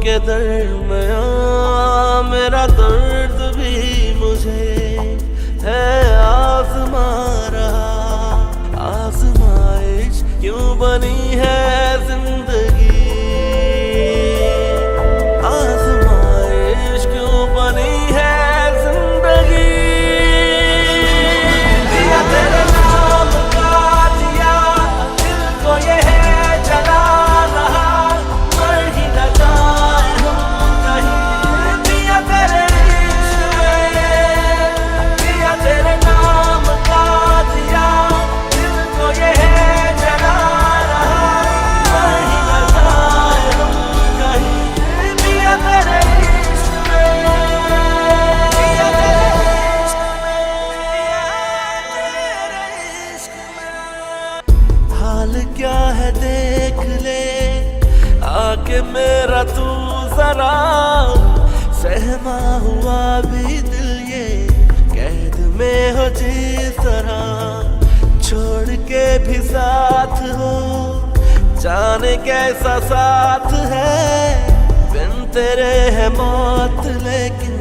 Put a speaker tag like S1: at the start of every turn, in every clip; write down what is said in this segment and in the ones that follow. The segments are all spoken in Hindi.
S1: के दरमियां मेरा दर्द भी मुझे है आज़मा रहा। आज़माइश क्यों बनी है जिंदगी, आज़माइश क्यों बनी है जिंदगी। दिया तेरे नाम का दिया, दिल को ये है जला रहा, मर ही न जाए हम कहीं। दिया तेरे इश्क में, दिया तेरे नाम का दिया, दिल को ये है जला रहा, मर ही न जाए हम कहीं। दिया तेरे इश्क में, दिया तेरे इश्क में, तेरे इश्क में। हाल क्या है देख ले आके मेरा तू जरा, सहमा हुआ भी दिल ये कैद में हो जिस तरह। छोड़ के भी साथ हो, जाने कैसा साथ है, बिन तेरे है मौत लेकिन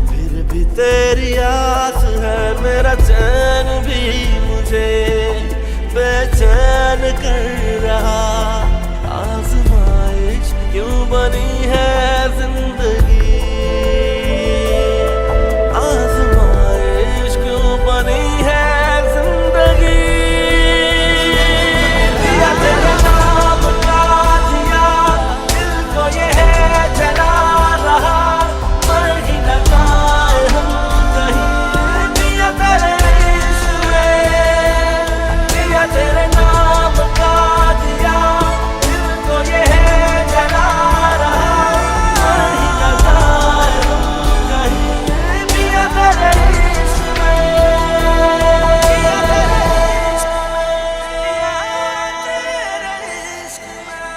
S1: फिर भी तेरी आस है। मेरा चैन भी मुझे बेचैन कर रहा, आज़माइश क्यों बनी है जिंदगी, आज़माइश क्यों बनी है जिंदगी। दिया तेरे नाम का दिया, दिल को ये है जला रहा, मर ही न जाए हम कहीं। दिया तेरे इश्क में, दिया तेरे नाम का दिया, दिल को ये है जला रहा, मर ही न जाए हम कहीं। दिया तेरे इश्क में, दिया तेरे इश्क में, तेरे इश्क में।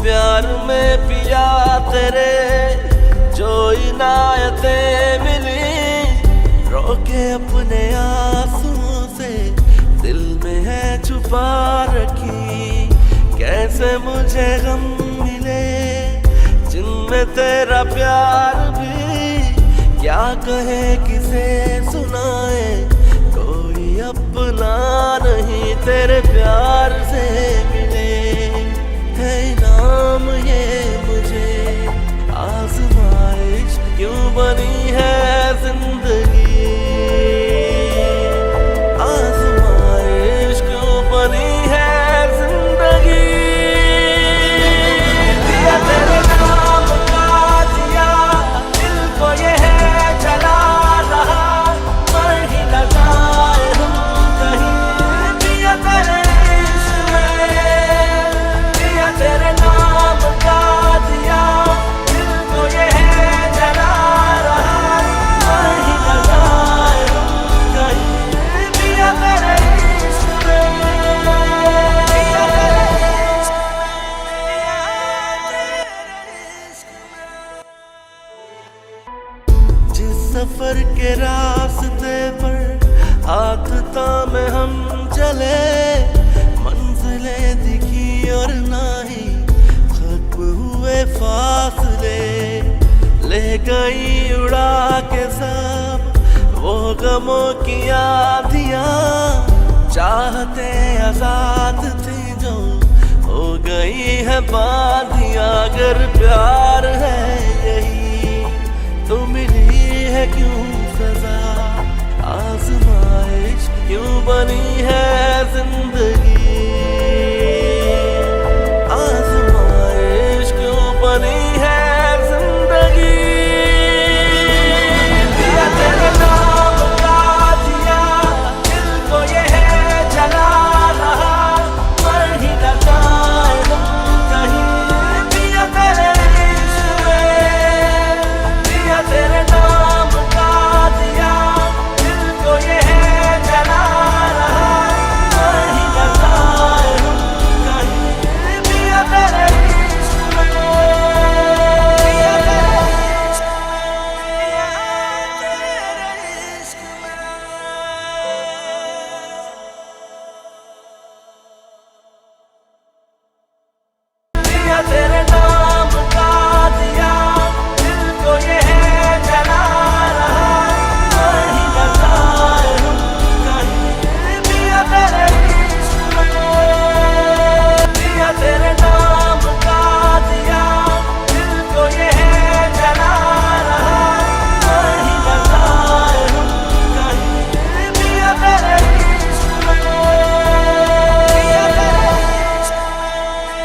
S1: प्यार में पिया तेरे जो इनायतें मिली, रोके अपने आंसुओं से दिल में है छुपा रखी। कैसे मुझे गम मिले जिनमें तेरा प्यार भी, क्या कहे किसे सुनाए, कोई अपना नहीं तेरे प्यार से मिले। है इनाम ये मुझे, आज़माइश क्यों बनी है जिंदगी, आज़माइश क्यों बनी है जिंदगी। दिया तेरे नाम का दिया, दिल को ये है जला रहा, मर ही न जाए हम कहीं। दिया तेरे इश्क में, दिया तेरे नाम का दिया, दिल को ये है जला रहा, मर ही न जाए हम कहीं। दिया तेरे इश्क में, दिया तेरे इश्क में, तेरे इश्क में। जिस सफर के रास्ते पर हाथ थामे हम चले, मंजिलें दिखी और ना ही खत्म हुए फासले। ले गई उड़ा के सब वो गमों की आंधियां, चाहते आजाद थी जो हो गई है बांधियां। अगर प्यार है यही तो मिली है क्यों